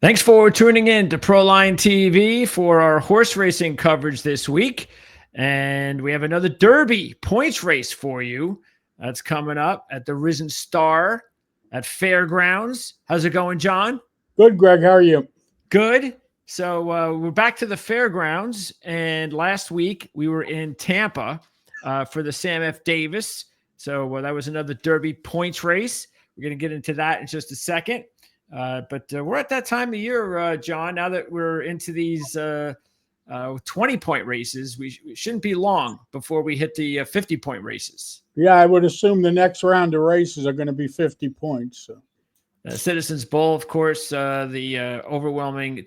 Thanks for tuning in to Proline TV for our horse racing coverage this week. And we have another Derby points race for you. That's coming up at the Risen Star at Fairgrounds. How's it going, John? Good, Greg. How are you? Good. So we're back to the Fairgrounds. And last week we were in Tampa for the Sam F. Davis. So that was another Derby points race. We're going to get into that in just a second. But we're at that time of year, John, now that we're into these 20-point races, we shouldn't be long before we hit the 50-point races. Yeah, I would assume the next round of races are going to be 50 points. So. Citizens Bowl, of course, the overwhelming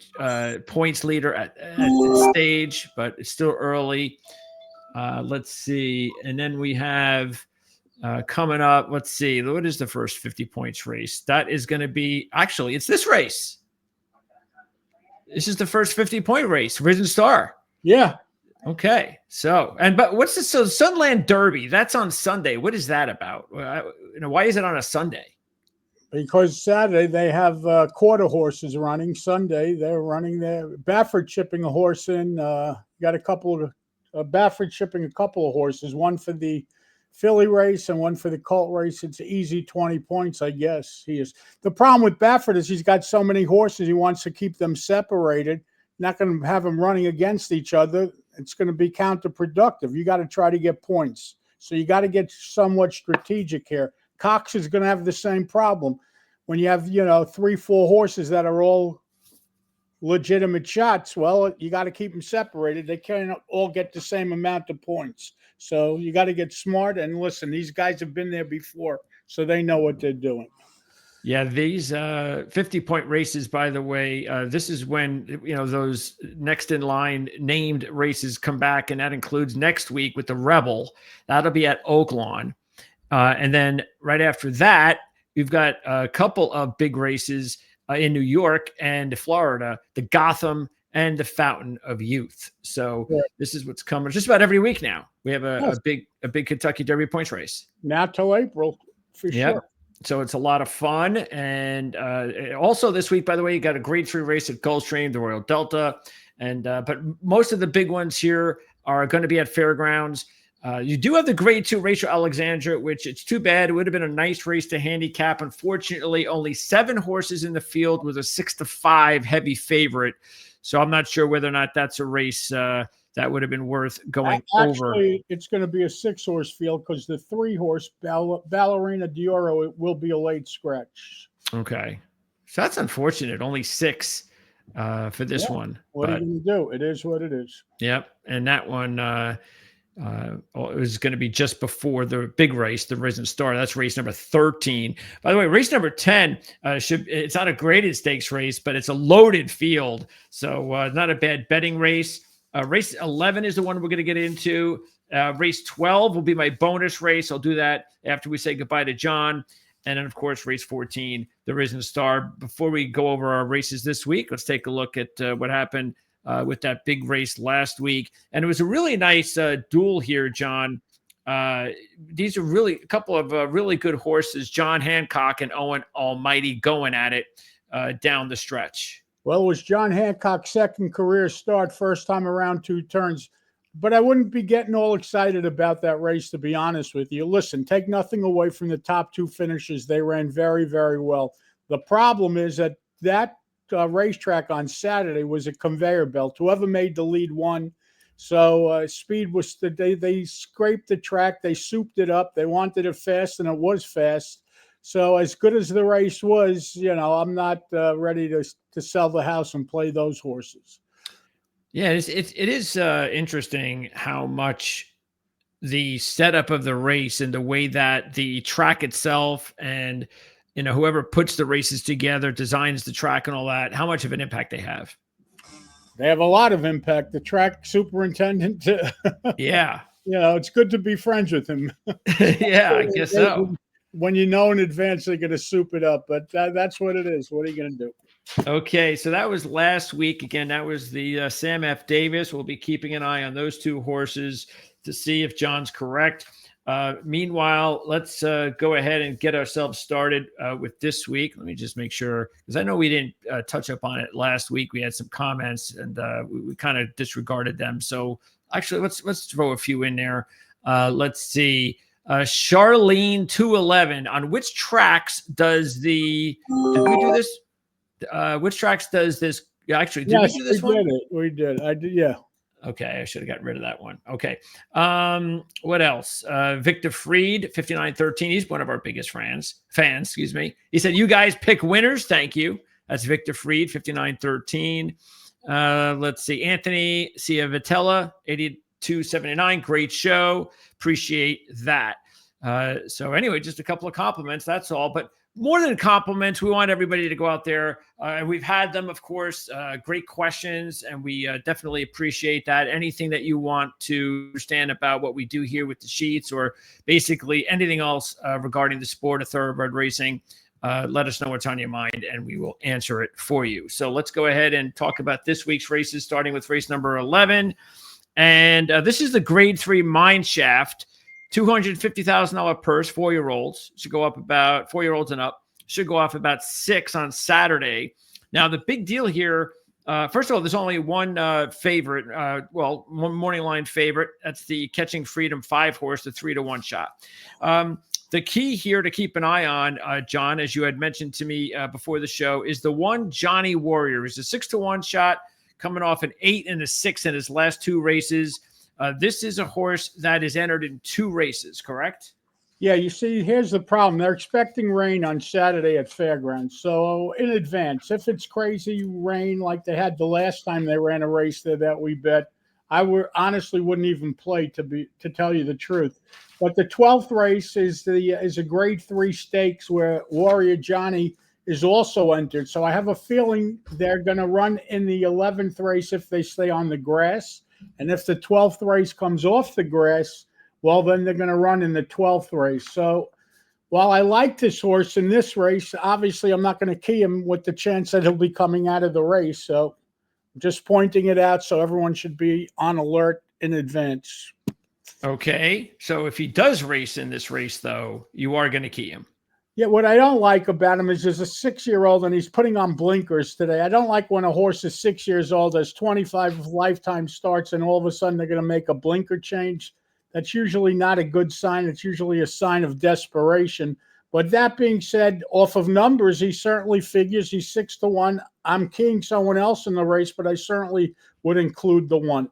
points leader at this stage, but it's still early. Let's see. And then we have... coming up, let's see. What is the first 50 points race? That is going to be, actually, it's this race. This is the first 50-point race, Risen Star. Yeah. Okay. But what's this? So Sunland Derby, that's on Sunday. What is that about? Why is it on a Sunday? Because Saturday they have quarter horses running. Sunday they're running there. Baffert shipping a horse in. Got a couple of Baffert shipping a couple of horses. One for the Philly race and one for the Colt race. It's easy 20 points, I guess. He is. The problem with Baffert is he's got so many horses. He wants to keep them separated. Not going to have them running against each other. It's going to be counterproductive. You got to try to get points. So you got to get somewhat strategic here. Cox is going to have the same problem. When you have, 3-4 horses that are all legitimate shots, well, you got to keep them separated. They can't all get the same amount of points. So you got to get smart and listen. These guys have been there before, so they know what they're doing. Yeah, these 50-point races, by the way, this is when, those next in line named races come back, and that includes next week with the Rebel. That'll be at Oaklawn. And then right after that, we've got a couple of big races in New York and Florida, the Gotham and the Fountain of Youth. So This is what's coming just about every week now. We have a big Kentucky Derby points race. Not till April, for sure. So it's a lot of fun. And also this week, by the way, you got a grade 3 race at Gulfstream, the Royal Delta. And but most of the big ones here are going to be at Fairgrounds. You do have the grade 2 Rachel Alexandra, which it's too bad. It would have been a nice race to handicap. Unfortunately, only 7 horses in the field with a 6-5 heavy favorite. So I'm not sure whether or not that's a race that would have been worth going over. Actually, it's going to be a 6-horse field because the 3-horse Ballerina Dioro, it will be a late scratch. Okay. So that's unfortunate. Only 6 for this one. What are you going to do? It is what it is. Yep. And that one... it was going to be just before the big race, the Risen Star. That's race number 13. By the way, race number 10 it's not a graded stakes race, but it's a loaded field. So not a bad betting race. Race 11 is the one we're going to get into. Race 12 will be my bonus race. I'll do that after we say goodbye to John. And then, of course, race 14, the Risen Star. Before we go over our races this week, let's take a look at what happened with that big race last week. And it was a really nice duel here, John. These are really a couple of really good horses, John Hancock and Owen Almighty, going at it down the stretch. Well, it was John Hancock's second career start, first time around 2 turns. But I wouldn't be getting all excited about that race, to be honest with you. Listen, take nothing away from the top 2 finishers. They ran very, very well. The problem is that racetrack on Saturday was a conveyor belt. Whoever made the lead won. So speed was they scraped the track. They souped it up. They wanted it fast, and it was fast. So as good as the race was, I'm not ready to sell the house and play those horses. Yeah, it is interesting how much the setup of the race and the way that the track itself and whoever puts the races together, designs the track and all that, how much of an impact they have. They have a lot of impact. The track superintendent. Yeah. It's good to be friends with him. Yeah, I guess so. When you know in advance, they're going to soup it up, but that's what it is. What are you going to do? Okay, so that was last week. Again, that was the Sam F. Davis. We'll be keeping an eye on those 2 horses to see if John's correct. Meanwhile, let's go ahead and get ourselves started with this week. Let me just make sure, because I know we didn't touch up on it last week. We had some comments and we kind of disregarded them. So actually, let's throw a few in there. Let's see. Charlene 211. On which tracks does did we do this? Which tracks does this? Yeah, actually, did we do this one? We did. I did. Yeah. Okay, I should have gotten rid of that one. Okay. What else? Victor Freed, 5913. He's one of our biggest fans, excuse me. He said, "You guys pick winners." Thank you. That's Victor Freed, 5913. Let's see. Anthony Ciavitella, 8279. Great show. Appreciate that. So anyway, just a couple of compliments. That's all. But more than compliments, we want everybody to go out there. We've had them, of course, great questions, and we definitely appreciate that. Anything that you want to understand about what we do here with the sheets, or basically anything else regarding the sport of thoroughbred racing, let us know what's on your mind, and we will answer it for you. So let's go ahead and talk about this week's races, starting with race number 11. And this is the Grade 3 Mineshaft. $250,000 purse, 4-year-olds should go up about 4-year-olds and up should go off about 6 on Saturday. Now, the big deal here, first of all, there's only one favorite, one morning line favorite. That's the Catching Freedom 5 horse, the 3-to-1 shot. The key here to keep an eye on, John, as you had mentioned to me before the show, is the one Johnny Warrior. He's a 6-to-1 shot coming off an 8 and a 6 in his last 2 races. This is a horse that is entered in 2 races, correct? Yeah, you see, here's the problem. They're expecting rain on Saturday at Fairgrounds. So in advance, if it's crazy rain like they had the last time they ran a race there that we bet, I honestly wouldn't even play, to tell you the truth. But the 12th race is a Grade 3 stakes where Warrior Johnny is also entered. So I have a feeling they're going to run in the 11th race if they stay on the grass. And if the 12th race comes off the grass, well, then they're going to run in the 12th race. So while I like this horse in this race, obviously I'm not going to key him with the chance that he'll be coming out of the race. So just pointing it out so everyone should be on alert in advance. Okay. So if he does race in this race, though, you are going to key him. Yeah, what I don't like about him is there's a 6-year-old and he's putting on blinkers today. I don't like when a horse is 6 years old, has 25 lifetime starts, and all of a sudden they're going to make a blinker change. That's usually not a good sign. It's usually a sign of desperation. But that being said, off of numbers, he certainly figures he's 6-to-1. I'm keying someone else in the race, but I certainly would include the 1.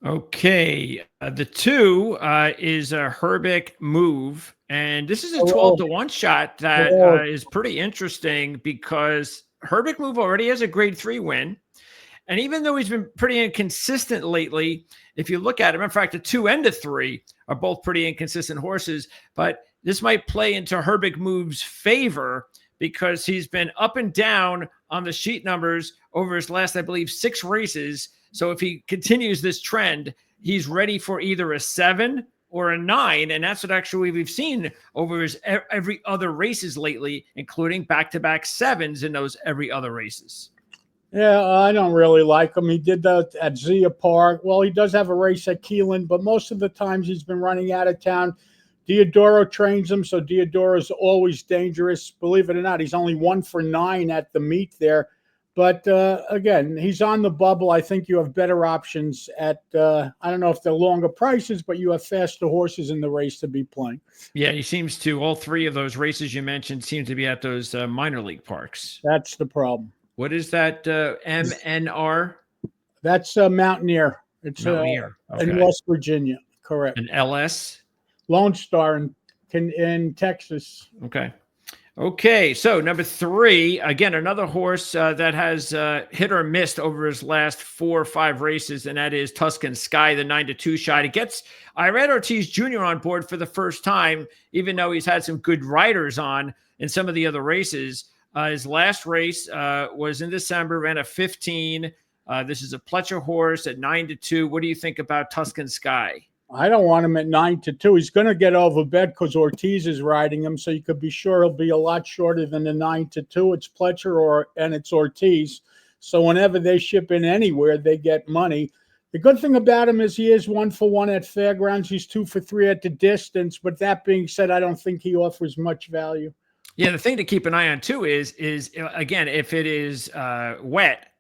Okay. The 2 is a Herbeck Move. And this is a 12-to-1 shot that is pretty interesting because Herbeck Move already has a Grade 3 win. And even though he's been pretty inconsistent lately, if you look at him, in fact, the 2 and the 3 are both pretty inconsistent horses. But this might play into Herbeck Move's favor because he's been up and down on the sheet numbers over his last, I believe, 6 races. So if he continues this trend, he's ready for either a 7 or a 9, and that's what actually we've seen over his every other races lately, including back-to-back 7s in those every other races. Yeah, I don't really like him. He did that at Zia Park. Well, he does have a race at Keelan, but most of the times he's been running out of town. Diodoro trains him, so Diodoro's always dangerous. Believe it or not, he's only 1 for 9 at the meet there. But again, he's on the bubble. I think you have better options at, I don't know if they're longer prices, but you have faster horses in the race to be playing. Yeah, he seems to, all 3 of those races you mentioned seem to be at those minor league parks. That's the problem. What is that MNR? That's Mountaineer. It's Mountaineer. Okay. In West Virginia. Correct. An LS? Lone Star in Texas. Okay, so number 3, again, another horse that has hit or missed over his last 4 or 5 races, and that is Tuscan Sky, the 9-2 shot. It gets Irad Ortiz Jr. on board for the first time, even though he's had some good riders on in some of the other races. His last race was in December, ran a 15. This is a Pletcher horse at 9-2. What do you think about Tuscan Sky? I don't want him at 9-2. He's going to get overbet because Ortiz is riding him, so you could be sure he'll be a lot shorter than the 9-2. It's Pletcher and it's Ortiz. So whenever they ship in anywhere, they get money. The good thing about him is he is 1-for-1 at fairgrounds. He's 2-for-3 at the distance. But that being said, I don't think he offers much value. Yeah, the thing to keep an eye on too is again, if it is wet,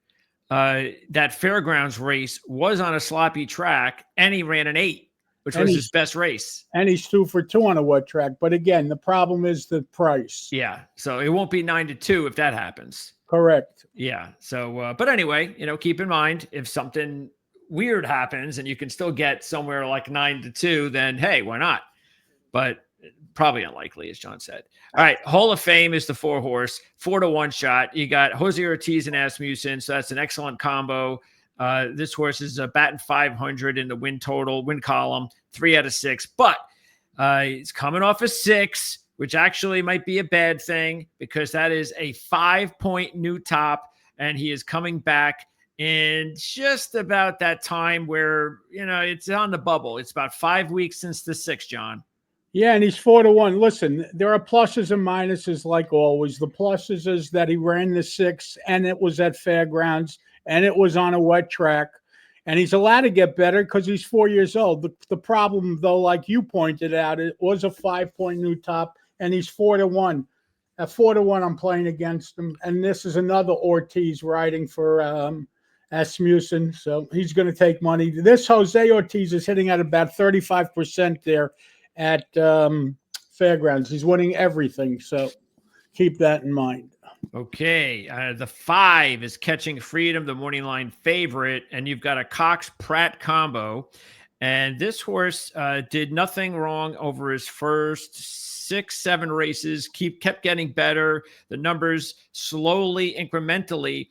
that fairgrounds race was on a sloppy track, and he ran an 8, which was his best race. And he's 2-for-2 on a wet track. But again, the problem is the price. Yeah, so it won't be 9-2 if that happens. Correct. Yeah. So, but anyway, keep in mind, if something weird happens and you can still get somewhere like 9-2, then hey, why not? But probably unlikely, as John said. All right, Hall of Fame is the 4-horse, 4-1 shot. You got Jose Ortiz and Asmussen, so that's an excellent combo. This horse is batting 500 in the win column, 3 out of 6. But he's coming off a 6, which actually might be a bad thing because that is a 5-point new top, and he is coming back in just about that time where, it's on the bubble. It's about 5 weeks since the 6, John. Yeah, and he's 4-1. Listen, there are pluses and minuses like always. The pluses is that he ran the 6 and it was at fairgrounds and it was on a wet track. And he's allowed to get better because he's 4 years old. The problem, though, like you pointed out, it was a 5-point new top and he's 4-1. At 4-1, I'm playing against him. And this is another Ortiz riding for Asmussen. So he's going to take money. This Jose Ortiz is hitting at about 35% there at fairgrounds. He's winning everything, so keep that in mind. Okay, the 5 is Catching Freedom, the morning line favorite, and you've got a Cox-Pratt combo, and this horse did nothing wrong over his first 6-7 races, kept getting better. The numbers slowly, incrementally,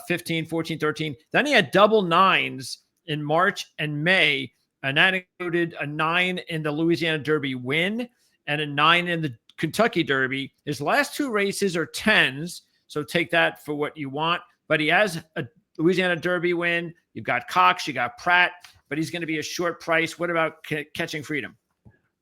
15, 14, 13. Then he had double 9s in March and May, and that included a 9 in the Louisiana Derby win and a 9 in the Kentucky Derby. His last 2 races are 10s, so take that for what you want. But he has a Louisiana Derby win. You've got Cox, you got Pratt, but he's going to be a short price. What about Catching Freedom?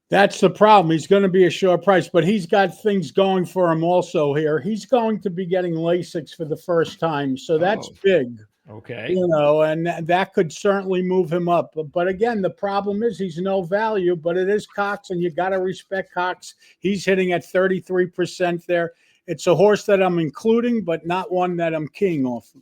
That's the problem. He's going to be a short price, but he's got things going for him also here. He's going to be getting LASIX for the first time, so that's big. Okay. And that could certainly move him up. But again, the problem is he's no value, but it is Cox, and you got to respect Cox. He's hitting at 33% there. It's a horse that I'm including, but not one that I'm keying off of.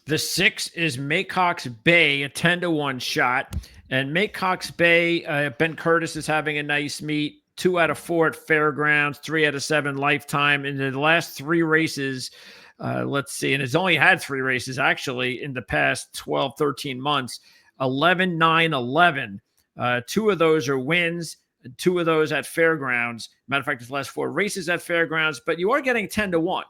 The 6 is Maycox Bay, a 10-1 shot. And Maycox Bay, Ben Curtis is having a nice meet. 2 out of 4 at fairgrounds, 3 out of 7 lifetime. In the last 3 races, let's see, and it's only had 3 races actually in the past 12, 13 months, 11, 9, 11. 2 of those are wins, 2 of those at fairgrounds. Matter of fact, his last 4 races at fairgrounds, but you are getting 10-1.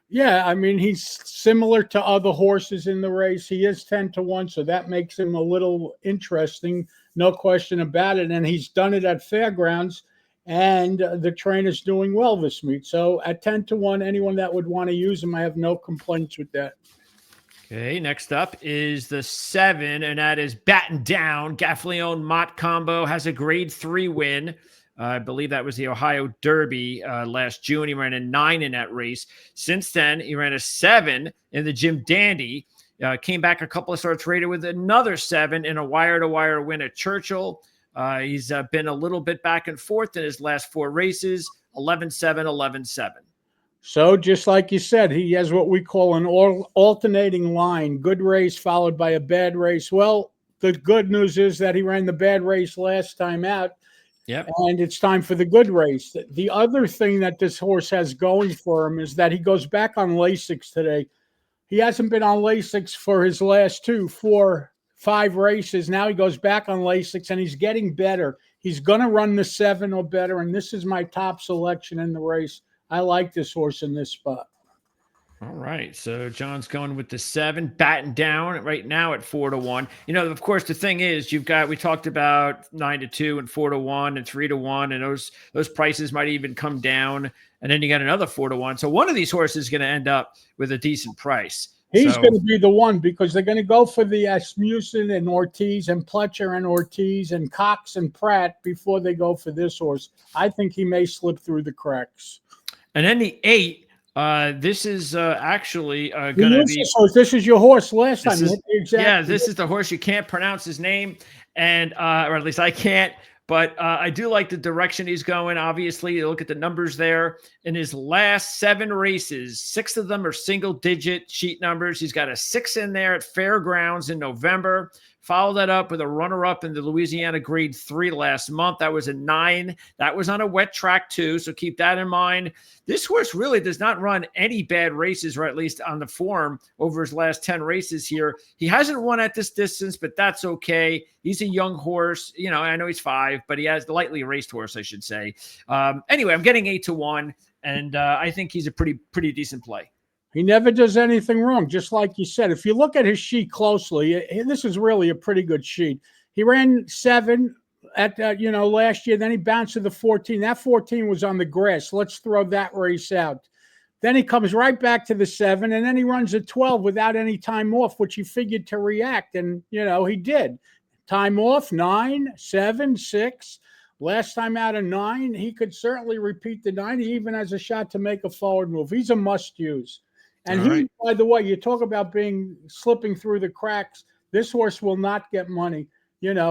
Yeah, I mean, he's similar to other horses in the race. He is 10-1, so that makes him a little interesting, no question about it. And he's done it at fairgrounds, and the trainer's doing well this meet. So at 10-1, anyone that would want to use him, I have no complaints with that. Okay, next up is the 7, and that is Batten Down. Gaffleone Mott combo has a grade 3 win. I believe that was the Ohio Derby last June. He ran a 9 in that race. Since then, he ran a 7 in the Jim Dandy. Came back a couple of starts later with another 7 in a wire-to-wire win at Churchill. He's been a little bit back and forth in his last 4 races, 11-7, 11-7. So just like you said, he has what we call an alternating line, good race followed by a bad race. Well, the good news is that he ran the bad race last time out. Yep. And it's time for the good race. The other thing that this horse has going for him is that he goes back on LASIX today. He hasn't been on LASIX for his last 2, 4, 5 races. Now he goes back on LASIX, and he's getting better. He's going to run the 7 or better, and this is my top selection in the race. I like this horse in this spot. All right. So John's going with the 7, Batten Down right now at 4-1. Of course, the thing is, we talked about 9-2 and 4-1 and 3-1, and those prices might even come down. And then you got another 4-1. So one of these horses is going to end up with a decent price. He's going to be the one because they're going to go for the Asmussen and Ortiz and Pletcher and Ortiz and Cox and Pratt before they go for this horse. I think he may slip through the cracks. And then the 8, This is actually You going to used be. this horse. This is your horse last time. This You is hit the exact. yeah. This is the horse. You can't pronounce his name, and or at least I can't. But I do like the direction he's going. Obviously, you look at the numbers there. In his last 7 races, 6 of them are single-digit sheet numbers. He's got a 6 in there at Fairgrounds in November. Follow that up with a runner-up in the Louisiana Grade 3 last month. That was a 9. That was on a wet track too, so keep that in mind. This horse really does not run any bad races, or at least on the form over his last 10 races here. He hasn't won at this distance, but that's okay. He's a young horse. You know, I know he's 5, but he has the lightly raced horse, I should say. Anyway, I'm getting 8-1, and I think he's a pretty decent play. He never does anything wrong, just like you said. If you look at his sheet closely, this is really a pretty good sheet. He ran 7 at last year. Then he bounced to the 14. That 14 was on the grass. Let's throw that race out. Then he comes right back to the 7, and then he runs a 12 without any time off, which he figured to react, and he did. Time off 9, 7, 6. Last time out of 9, he could certainly repeat the 9. He even has a shot to make a forward move. He's a must-use. And by the way, you talk about slipping through the cracks. This horse will not get money. They're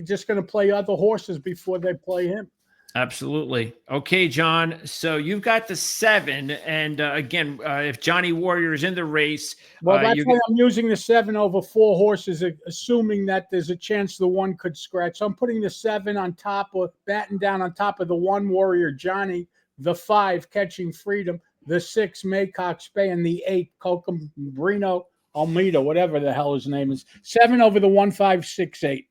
just gonna play other horses before they play him. Absolutely. Okay, John. So you've got the 7, and again, if Johnny Warrior is in the race, well, that's why I'm using the 7 over 4 horses, assuming that there's a chance the 1 could scratch. So I'm putting the 7 on top of batting down on top of the 1 Warrior Johnny, the 5 Catching Freedom, the 6 Maycox Bay, and the 8 Cocambrino Almeida, whatever the hell his name is. 7 over the 1, 5, 6, 8.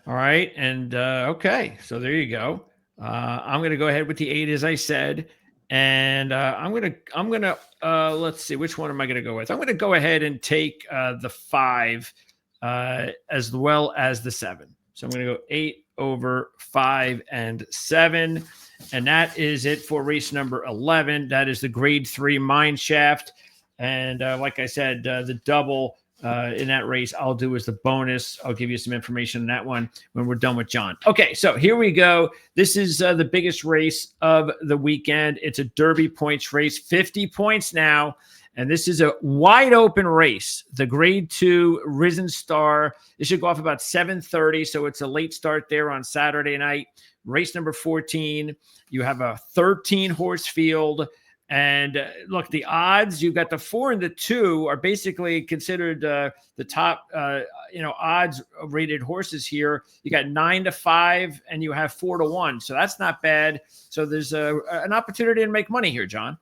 All right, and okay, so there you go. I'm going to go ahead with the 8, as I said, and I'm gonna let's see, which one am I going to go with? I'm going to go ahead and take the 5 as well as the 7. So I'm going to go 8 over 5 and 7, and that is it for race number 11. That is the Grade 3 Mineshaft, and like I said, the double. In that race, I'll do as the bonus. I'll give you some information on that one when we're done with John. Okay, so here we go. This is the biggest race of the weekend. It's a Derby points race, 50 points now, and this is a wide open race. The Grade 2 Risen Star. It should go off about 7:30, so it's a late start there on Saturday night. Race number 14. You have a 13-horse field. And look, the odds, you've got the 4 and the 2 are basically considered the top, odds rated horses here. You got 9-5 and you have 4-1. So that's not bad. So there's an opportunity to make money here, John.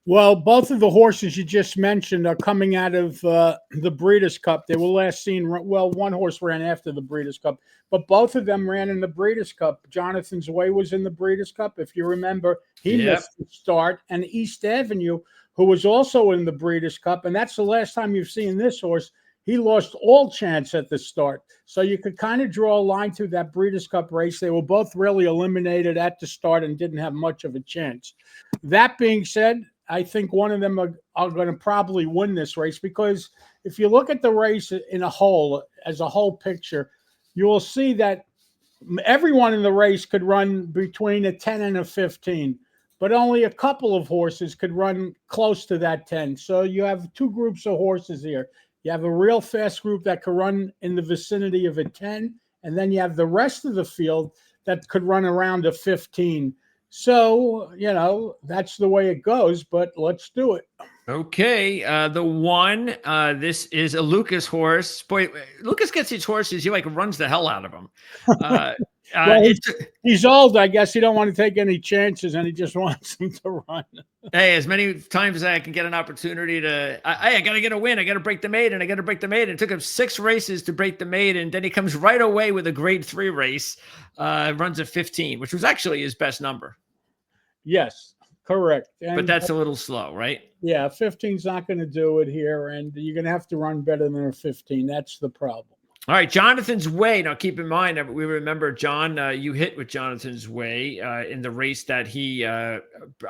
Well, both of the horses you just mentioned are coming out of the Breeders' Cup. They were last seen, well, one horse ran after the Breeders' Cup, but both of them ran in the Breeders' Cup. Jonathan's Way was in the Breeders' Cup. If you remember, he missed the start. And East Avenue, who was also in the Breeders' Cup, and that's the last time you've seen this horse, he lost all chance at the start. So you could kind of draw a line through that Breeders' Cup race. They were both really eliminated at the start and didn't have much of a chance. That being said, I think one of them are going to probably win this race, because if you look at the race in a whole, as a whole picture, you will see that everyone in the race could run between a 10 and a 15, but only a couple of horses could run close to that 10. So you have 2 groups of horses here. You have a real fast group that could run in the vicinity of a 10, and then you have the rest of the field that could run around a 15. So, that's the way it goes, but let's do it. Okay. The 1, this is a Lucas horse. Boy, Lucas gets these horses. He runs the hell out of them. Well, he's old, I guess. He don't want to take any chances, and he just wants them to run. Hey, as many times as I can get an opportunity to, I got to get a win. I got to break the maiden. It took him 6 races to break the maiden. Then he comes right away with a Grade 3 race, runs a 15, which was actually his best number. Yes, correct. But that's a little slow, right? Yeah, 15's not going to do it here, and you're going to have to run better than a 15. That's the problem. All right, Jonathan's Way. Now, keep in mind, we remember, John, you hit with Jonathan's Way in the race that he, I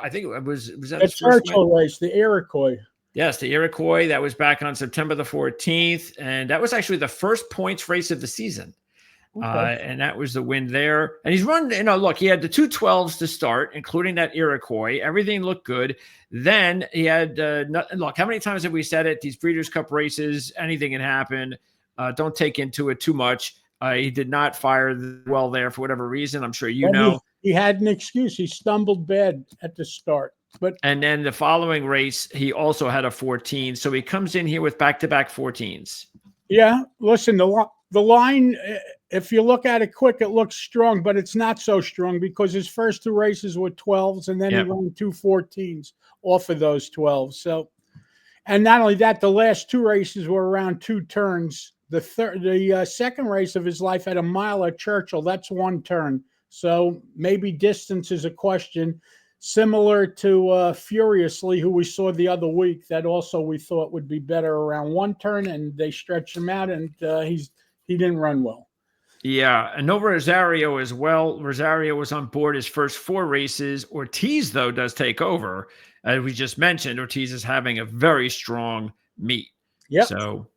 think it was that his first race, the Iroquois. Yes, the Iroquois. That was back on September the 14th, and that was actually the first points race of the season. Okay. And that was the win there. And he's run, look, he had the 212s to start, including that Iroquois. Everything looked good. Then he had, look, how many times have we said it? These Breeders' Cup races, anything can happen. Don't take into it too much. He did not fire well there for whatever reason. I'm sure you know. He had an excuse. He stumbled bad at the start. And then the following race, he also had a 14. So he comes in here with back-to-back 14s. Yeah. Listen, the line, if you look at it quick, it looks strong, but it's not so strong because his first 2 races were 12s, and then he ran 2 14s off of those 12s. So, and not only that, the last 2 races were around 2 turns. The second race of his life at a mile at Churchill, that's 1 turn. So maybe distance is a question, similar to Furiously, who we saw the other week. That also we thought would be better around 1 turn, and they stretched him out, and he didn't run well. Yeah, and Nova Rosario as well. Rosario was on board his first 4 races. Ortiz, though, does take over. As we just mentioned, Ortiz is having a very strong meet. Yeah. So,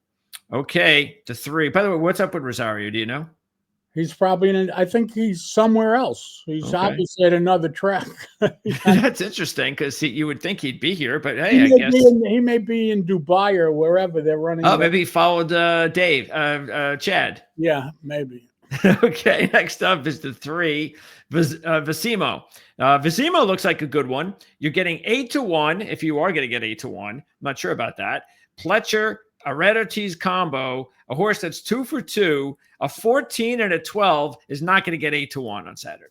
okay, to 3. By the way, what's up with Rosario? Do you know? He's probably I think he's somewhere else. He's obviously at another track. That's interesting because you would think he'd be here, but hey, I guess he may be in Dubai or wherever they're running. Oh, maybe he followed Chad. Yeah, maybe. Okay, next up is the 3, Visimo. Visimo looks like a good one. You're getting 8-1 if you are going to get 8-1. I'm not sure about that. Pletcher, a Red Ortiz combo, a horse that's 2 for 2, a 14 and a 12 is not going to get 8-1 on Saturday.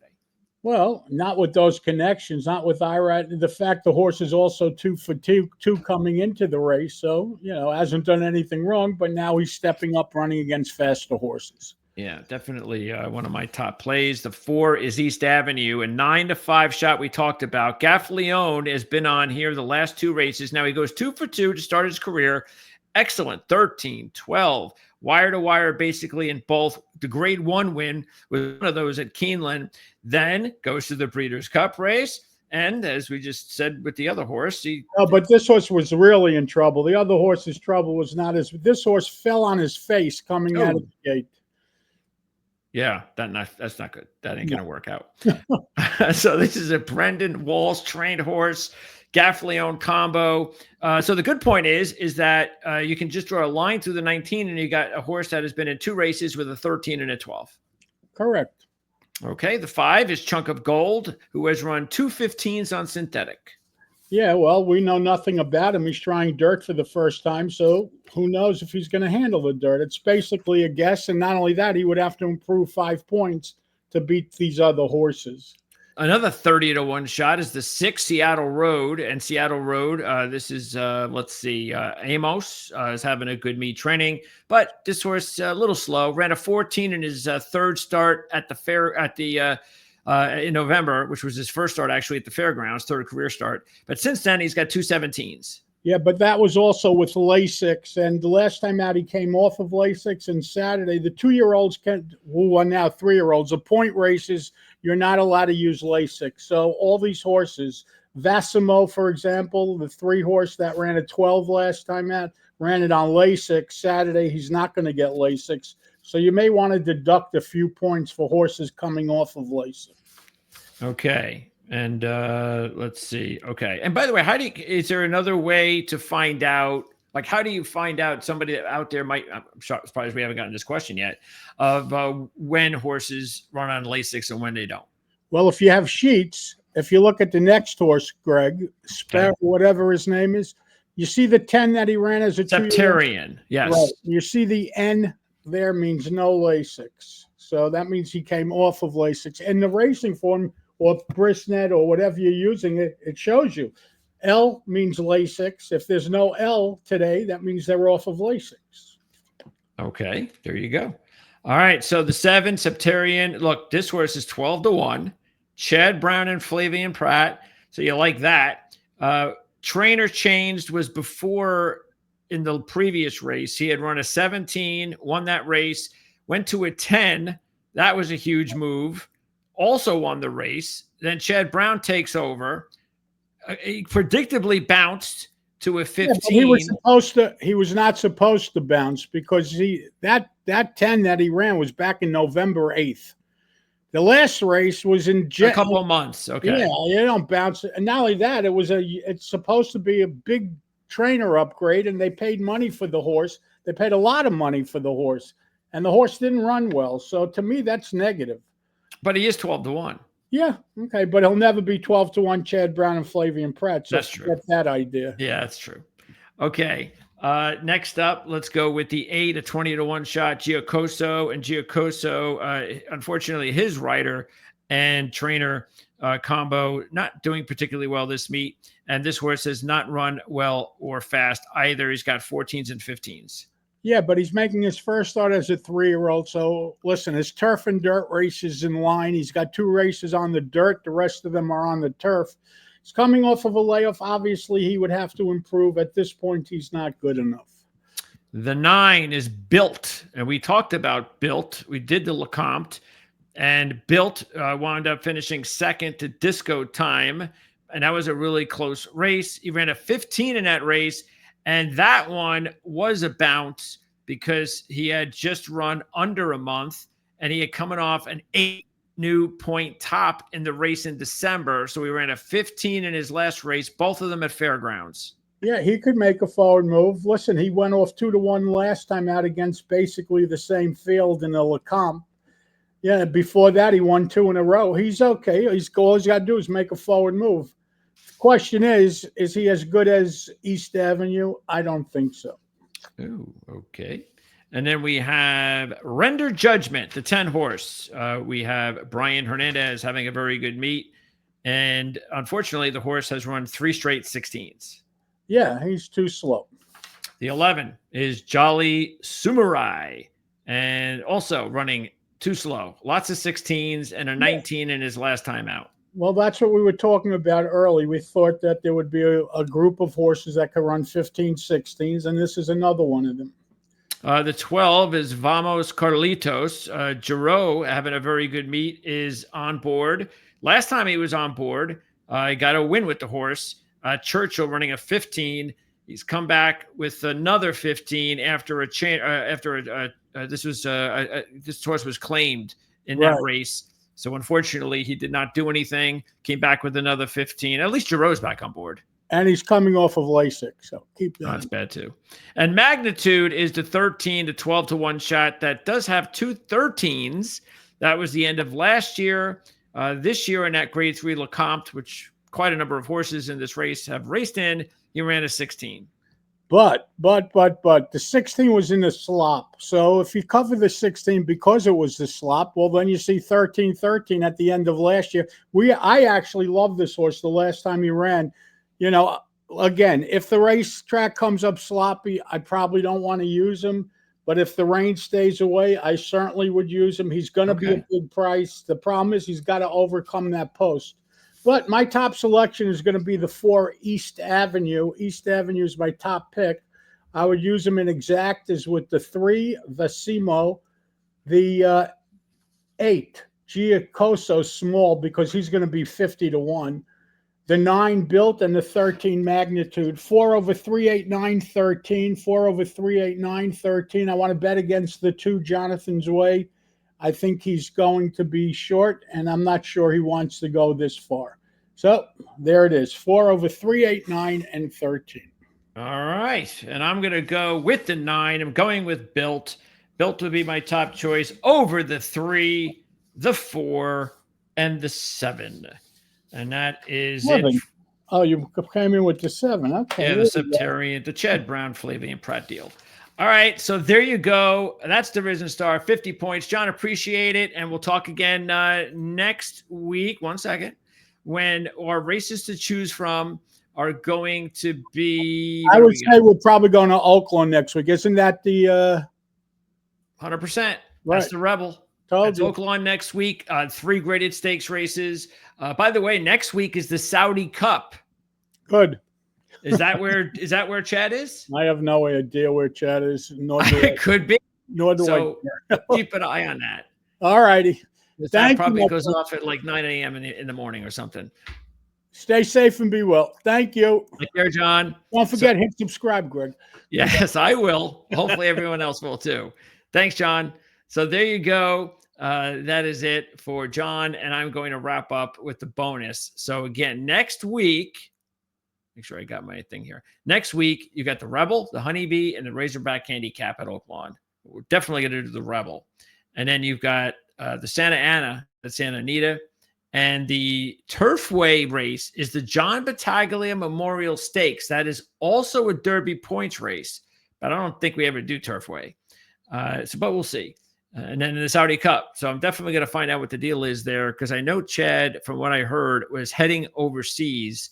Well, not with those connections, not with Irad. The fact the horse is also 2 for 2 coming into the race. So, hasn't done anything wrong, but now he's stepping up running against faster horses. Yeah, definitely one of my top plays. The 4 is East Avenue, a 9-5 shot we talked about. Gaffleone has been on here the last 2 races. Now he goes 2 for 2 to start his career. Excellent. 13, 12, wire to wire, basically in both. The grade 1 win with one of those at Keeneland, then goes to the Breeders' Cup race. And as we just said with the other horse, but this horse was really in trouble. The other horse's trouble was not this horse fell on his face coming out of the gate. Yeah, that's not good. That ain't going to work out. So this is a Brendan Walsh trained horse, Gaffleone combo. So the good point is that you can just draw a line through the 19 and you got a horse that has been in 2 races with a 13 and a 12. Correct. Okay, the 5 is Chunk of Gold, who has run 2 15s on synthetic. Yeah, well, we know nothing about him. He's trying dirt for the first time, so who knows if he's going to handle the dirt. It's basically a guess, and not only that, he would have to improve 5 points to beat these other horses. Another 30-1 shot is the 6 Seattle Road. And Seattle Road, this is, Amos is having a good meet training. But this horse, a little slow. Ran a 14 in his 3rd start at the fair in November, which was his first start actually at the fairgrounds, 3rd career start. But since then, he's got 2 17s. Yeah, but that was also with Lasix. And the last time out, he came off of Lasix. And Saturday, the 2-year-olds who are now 3-year-olds, the point races, you're not allowed to use Lasix. So all these horses, Vassimo, for example, the 3 horse that ran a 12 last time out, ran it on Lasix. Saturday, he's not going to get Lasix. So you may want to deduct a few points for horses coming off of Lasix. Okay. And let's see. Okay. And by the way, is there another way to find out? Like, how do you find out somebody out there I'm surprised we haven't gotten this question yet of when horses run on Lasix and when they don't? Well, if you have sheets, if you look at the next horse, Greg, whatever his name is, you see the 10 that he ran as a Septarian. Yes. Right. You see the N there means no Lasix. So that means he came off of Lasix. In the racing form, or Brisnet or whatever you're using, it shows you. L means Lasix. If there's no L today, that means they're off of Lasix. Okay, there you go. All right, so the 7, Septarian. Look, this horse is 12-1. Chad Brown and Flavian Pratt. So you like that. Trainer changed was before in the previous race. He had run a 17, won that race, went to a 10. That was a huge move. Also won the race. Then Chad Brown takes over. He predictably bounced to a Yeah, but he was 15. supposed to. He was not supposed to bounce because that 10 that he ran was back in November 8th. The last race was in A couple of months. Yeah, Okay. you don't bounce. And not only that, it's supposed to be a big trainer upgrade, and they paid money for the horse. They paid a lot of money for the horse, and the horse didn't run well. So to me, that's negative. But he is 12-1. Yeah, okay, but he'll never be 12-1 Chad Brown and Flavian Pratt. So That's true. get that idea. Yeah, that's true. Okay. Next up, let's go with the 8, a 20-1 shot, Giacoso. And Giacoso, unfortunately, his rider and trainer combo not doing particularly well this meet. And this horse has not run well or fast either. He's got 14s and 15s. Yeah, but he's making his first start as a 3-year-old. So listen, his turf and dirt races in line. He's got 2 races on the dirt. The rest of them are on the turf. He's coming off of a layoff. Obviously, he would have to improve. At this point, he's not good enough. The 9 is Built. And we talked about Built. We did the Lecomte. And Built wound up finishing second to Disco Time. And that was a really close race. He ran a 15 in that race. And that one was a bounce because he had just run under a month and he had coming off an 8 new point top in the race in December. So he ran a 15 in his last race, both of them at Fairgrounds. Yeah, he could make a forward move. Listen, he went off 2-1 last time out against basically the same field in the Lecomte. Yeah, before that, he won 2 in a row. He's okay. All he's got to do is make a forward move. Question is he as good as East Avenue? I don't think so. Oh, okay. And then we have Render Judgment, the 10 horse. We have Brian Hernandez having a very good meet. And unfortunately, the horse has run 3 straight 16s. Yeah, he's too slow. The 11 is Jolly Sumarai. And also running too slow. Lots of 16s and a 19 in his last time out. Well, that's what we were talking about early. We thought that there would be a group of horses that could run 15, 16s, and this is another one of them. The 12 is Vamos Carlitos. Giroux, having a very good meet, is on board. Last time he was on board, he got a win with the horse. Churchill running a 15. He's come back with another 15 after this horse was claimed in that race. So unfortunately, he did not do anything. Came back with another 15. At least Giroux's back on board. And he's coming off of LASIK, so keep that. That's bad too. And Magnitude is the 13 to 12-1 shot that does have 2 13s. That was the end of last year. This year in that Grade 3 Lecomte, which quite a number of horses in this race have raced in, he ran a 16. But the 16 was in the slop. So if you cover the 16 because it was the slop, well, then you see 13-13 at the end of last year. I actually loved this horse the last time he ran. You know, again, if the racetrack comes up sloppy, I probably don't want to use him. But if the rain stays away, I certainly would use him. He's going to be a big price. The problem is he's got to overcome that post. But my top selection is going to be the 4 East Avenue. East Avenue is my top pick. I would use him in exactas with the 3 Vasimo, the 8 Giacoso small because he's going to be 50-1. The 9 Built and the 13 Magnitude. 4 over 3, 8, 9, 13. 4 over 3, 8, 9, 13. I want to bet against the 2 Jonathan's Way. I think he's going to be short, and I'm not sure he wants to go this far. So there it is, 4 over 3, 8, 9, and 13. All right, and I'm going to go with the 9. I'm going with Built. Built would be my top choice over the 3, the 4, and the 7. And that is 7. it. Oh, you came in with the 7. Okay. Yeah, the Septarian, the Chad Brown, Flavian Pratt deal. All right, so there you go. That's the Risen Star, 50 points. John, appreciate it, and we'll talk again next week. 1 second. When our races to choose from are going to be... I would say we're probably going to Oakland next week. Isn't that the... 100%. Right. That's the Rebel. That's Oakland next week. 3 graded stakes races. By the way, next week is the Saudi Cup. Good. Is that where Chad is? I have no idea where Chad is. It could be. Nor do so keep an eye on that. All righty. That probably goes off at like 9 a.m. in the morning or something. Stay safe and be well. Thank you. Take care, John. Don't forget, hit subscribe, Greg. Yes, I will. Hopefully everyone else will too. Thanks, John. So there you go. That is it for John. And I'm going to wrap up with the bonus. So again, next week, make sure I got my thing here. Next week, you got the Rebel, the Honeybee, and the Razorback Handicap at Oak Lawn. We're definitely going to do the Rebel. And then you've got the Santa Ana, the Santa Anita, and the Turfway race is the John Battaglia Memorial Stakes. That is also a Derby points race, but I don't think we ever do Turfway. But we'll see. And then the Saudi Cup. So I'm definitely going to find out what the deal is there, because I know Chad, from what I heard, was heading overseas.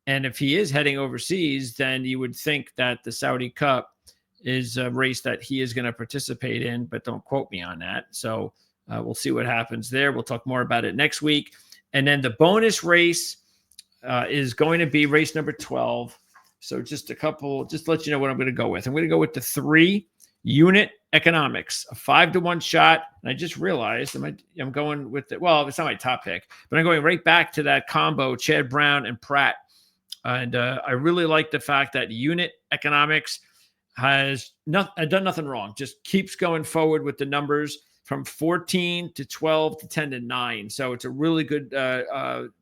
And if he is heading overseas, then you would think that the Saudi Cup is a race that he is going to participate in, but don't quote me on that. So we'll see what happens there. We'll talk more about it next week. And then the bonus race is going to be race number 12. So just to let you know what I'm going to go with. I'm going to go with the 3 unit economics, a 5-to-1 shot. And I just realized I'm going with it. Well, it's not my top pick, but I'm going right back to that combo, Chad Brown and Pratt. And I really like the fact that unit economics has done nothing wrong. Just keeps going forward with the numbers from 14 to 12 to 10 to 9. So it's a really good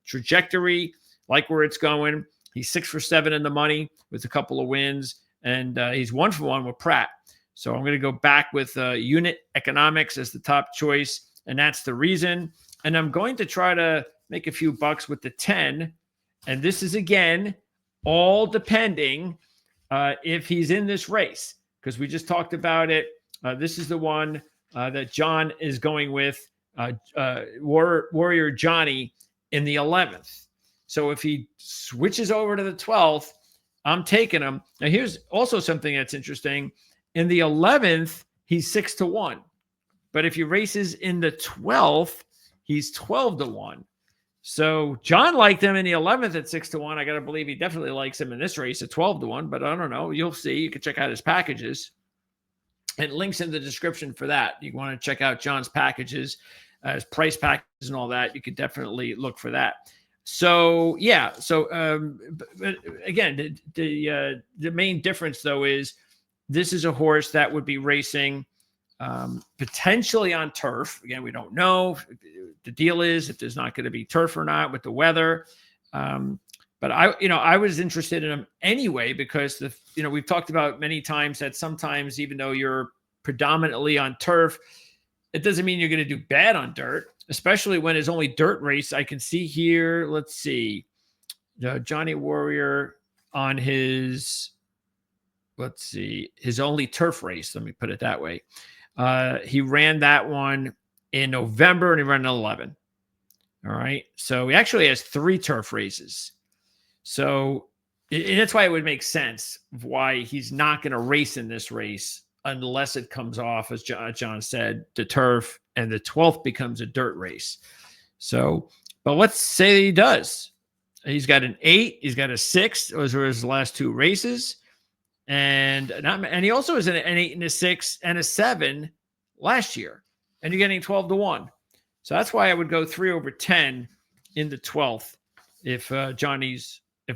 trajectory, like where it's going. He's 6 for 7 in the money with a couple of wins, and he's 1 for 1 with Pratt. So I'm going to go back with unit economics as the top choice, and that's the reason. And I'm going to try to make a few bucks with the 10. And this is, again, all depending if he's in this race, because we just talked about it. This is the one that John is going with, Warrior Johnny, in the 11th. So if he switches over to the 12th, I'm taking him. Now, here's also something that's interesting. In the 11th, he's 6-1. But if he races in the 12th, he's 12-1. So John liked him in the 11th at 6-1. I got to believe he definitely likes him in this race at 12-1, but I don't know. You'll see. You can check out his packages. And links in the description for that. You want to check out John's packages, his price packages and all that. You could definitely look for that. So, yeah. So, but again, the main difference, though, is this is a horse that would be racing potentially on turf. Again, we don't know. The deal is if there's not going to be turf or not with the weather. But I was interested in him anyway, because we've talked about many times that sometimes, even though you're predominantly on turf, it doesn't mean you're going to do bad on dirt, especially when it's only dirt race. I can see here, let's see, Johnny Warrior on his only turf race. Let me put it that way. He ran that one in November, and he ran an 11. All right. So he actually has 3 turf races. So and that's why it would make sense why he's not going to race in this race unless it comes off, as John said, the turf, and the 12th becomes a dirt race. So, but let's say he does. He's got an 8. He's got a 6. Those were his last 2 races. And he also has an 8 and a 6 and a 7 last year. And you're getting 12-1. So that's why I would go 3 over 10 in the 12th if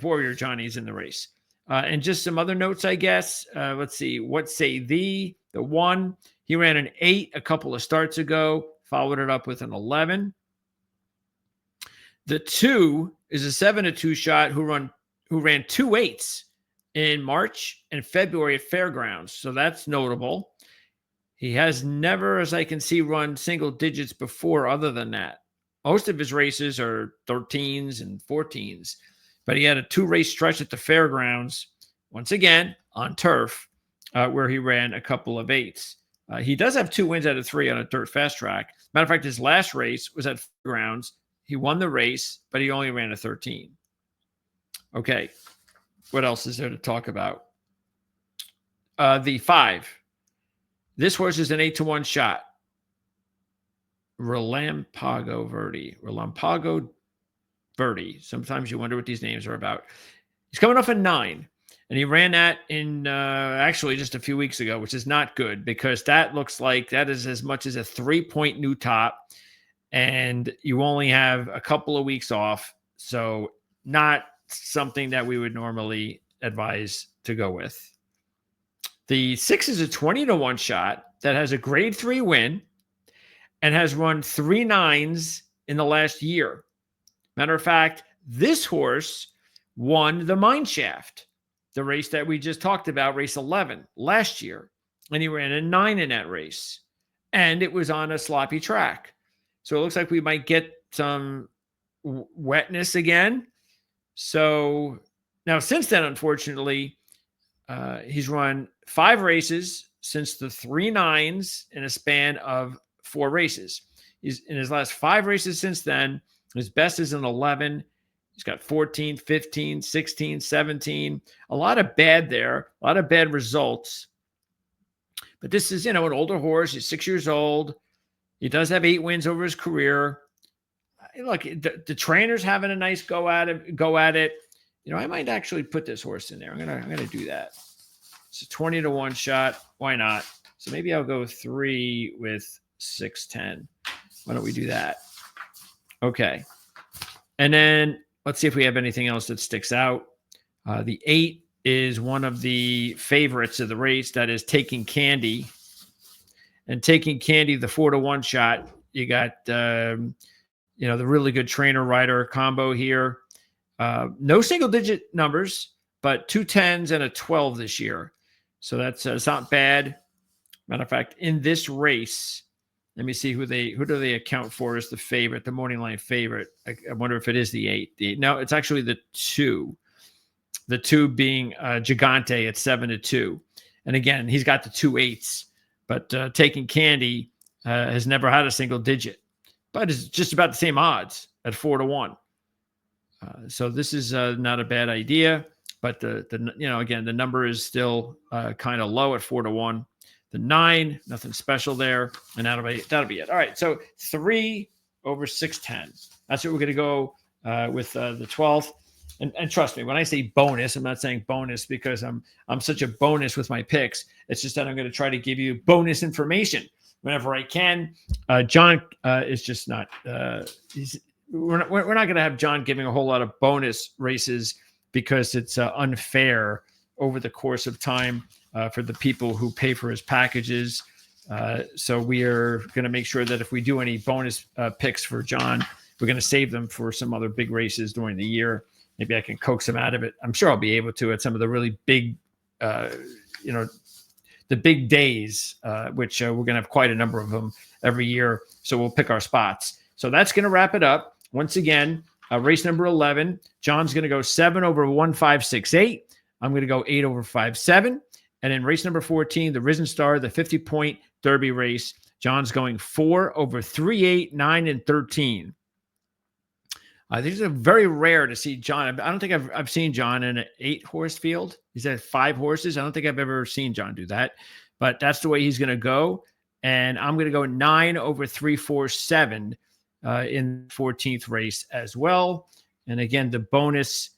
Warrior Johnny's in the race. And just some other notes, I guess. Let's see. What say the 1? He ran an 8 a couple of starts ago, followed it up with an 11. The 2 is a 7-2 shot who ran 2 8s in March and February at Fairgrounds. So that's notable. He has never, as I can see, run single digits before other than that. Most of his races are 13s and 14s. But he had a 2-race stretch at the Fairgrounds, once again, on turf, where he ran a couple of 8s. He does have 2 wins out of 3 on a dirt fast track. Matter of fact, his last race was at Fairgrounds. He won the race, but he only ran a 13. Okay. What else is there to talk about? The 5. This horse is an 8-1 shot. Relampago Verde. Sometimes you wonder what these names are about. He's coming off a 9, and he ran that in actually just a few weeks ago, which is not good, because that looks like that is as much as a 3-point new top, and you only have a couple of weeks off. So not something that we would normally advise to go with. The 6 is a 20-1 shot that has a grade 3 win and has run 3 9s in the last year. Matter of fact, this horse won the Mineshaft, the race that we just talked about, race 11 last year. And he ran a 9 in that race. And it was on a sloppy track. So it looks like we might get some wetness again. So now since then, unfortunately, he's run 5 races since the 3 9s in a span of 4 races. He's in his last 5 races since then. His best is an 11. He's got 14, 15, 16, 17. A lot of bad there, a lot of bad results. But this is, an older horse. He's 6 years old. He does have 8 wins over his career. Look, the trainer's having a nice go at it. I might actually put this horse in there. I'm gonna do that. It's a 20-1 shot. Why not? So maybe I'll go 3 with 610. Why don't we do that? Okay. And then let's see if we have anything else that sticks out. The 8 is one of the favorites of the race. That is Taking Candy. And Taking Candy, the 4-1 shot. You got, the really good trainer rider combo here. No single digit numbers, but 2 10s and a 12 this year. So that's it's not bad. Matter of fact, in this race, let me see who do they account for as the favorite, the morning line favorite. I wonder if it is the 8. No, it's actually the 2. The 2 being Gigante at 7-2. And again, he's got the 2 8s, but Taking Candy has never had a single digit, but it's just about the same odds at 4-1. So this is not a bad idea, but again, the number is still kind of low at 4-1. The 9, nothing special there, and that'll be it. All right, so 3 over 610. That's what we're going to go with the 12th. And trust me, when I say bonus, I'm not saying bonus because I'm such a bonus with my picks. It's just that I'm going to try to give you bonus information whenever I can. John is just not. We're not going to have John giving a whole lot of bonus races because it's unfair over the course of time for the people who pay for his packages. So we are going to make sure that if we do any bonus picks for John, we're going to save them for some other big races during the year. Maybe I can coax him out of it. I'm sure I'll be able to at some of the really big, the big days, which we're going to have quite a number of them every year. So we'll pick our spots. So that's going to wrap it up. Once again, race number 11, John's going to go 7 over 1.568. I'm going to go 8 over 5.7. And in race number 14, the Risen Star, the 50-point Derby race, John's going 4 over 3.8, 9, and 13. These are very rare to see John. I don't think I've seen John in an 8-horse field. He's at 5 horses. I don't think I've ever seen John do that, but that's the way he's going to go. And I'm going to go 9 over 3.47 in the 14th race as well. And again, the bonus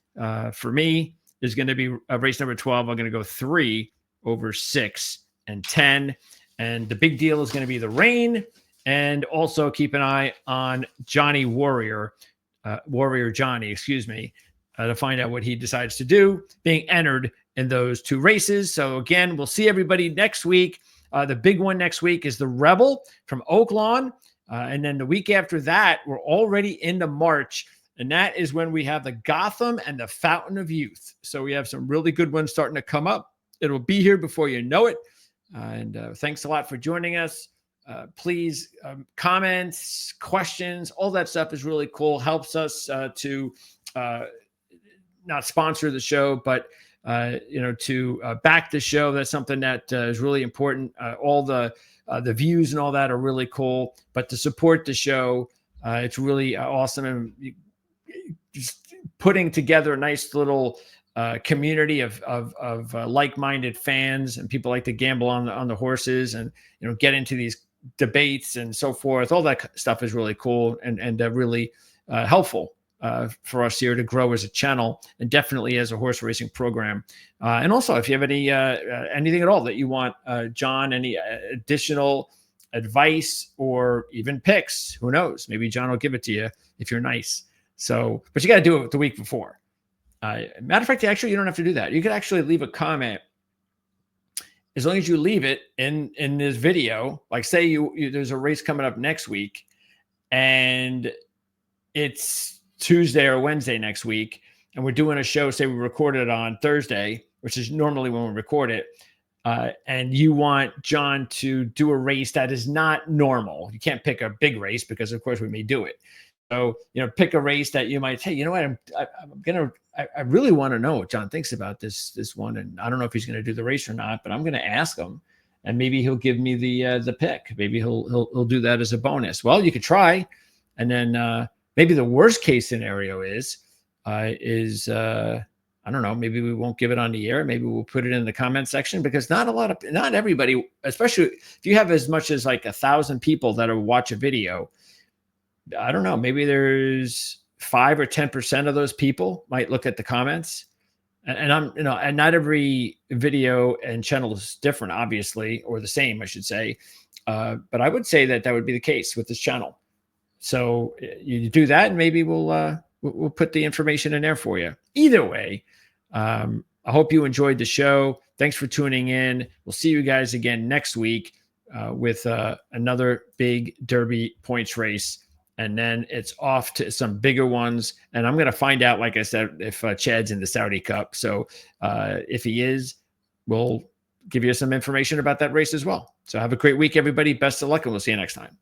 for me is going to be race number 12. I'm going to go 3 over 6 and 10. And the big deal is going to be the rain. And also keep an eye on Warrior Johnny, to find out what he decides to do, being entered in those 2 races. So again, we'll see everybody next week. The big one next week is the Rebel from Oaklawn. And then the week after that, we're already into March. And that is when we have the Gotham and the Fountain of Youth. So we have some really good ones starting to come up. It'll be here before you know it. And thanks a lot for joining us. Please, comments, questions, all that stuff is really cool. Helps us to not sponsor the show, but to back the show. That's something that is really important. All the views and all that are really cool, but to support the show, it's really awesome. And just putting together a nice little community of like-minded fans and people like to gamble on the horses and get into these debates and so forth. All that stuff is really cool and really helpful for us here to grow as a channel and definitely as a horse racing program. And also, if you have anything at all that you want, John, any additional advice or even picks, who knows? Maybe John will give it to you if you're nice. So, but you got to do it the week before. Matter of fact, actually, you don't have to do that. You could actually leave a comment as long as you leave it in this video. Like, say you there's a race coming up next week, and it's Tuesday or Wednesday next week, and we're doing a show. Say we recorded it on Thursday, which is normally when we record it. And you want Jon to do a race that is not normal. You can't pick a big race because, of course, we may do it. So, pick a race that you might say, you know what, I really want to know what Jon thinks about this one. And I don't know if he's going to do the race or not, but I'm going to ask him, and maybe he'll give me the pick. Maybe he'll do that as a bonus. Well, you could try. And then maybe the worst case scenario is I don't know, maybe we won't give it on the air. Maybe we'll put it in the comment section, because not everybody, especially if you have as much as like 1,000 people that will watch a video. I don't know, maybe there's 5 or 10% of those people might look at the comments, and and not every video and channel is different, obviously, or the same, I should say. But I would say that would be the case with this channel. So you do that, and maybe we'll put the information in there for you. Either way, I hope you enjoyed the show. Thanks for tuning in. We'll see you guys again next week with another big Derby points race. And then it's off to some bigger ones. And I'm going to find out, like I said, if Chad's in the Saudi Cup. So if he is, we'll give you some information about that race as well. So have a great week, everybody. Best of luck, and we'll see you next time.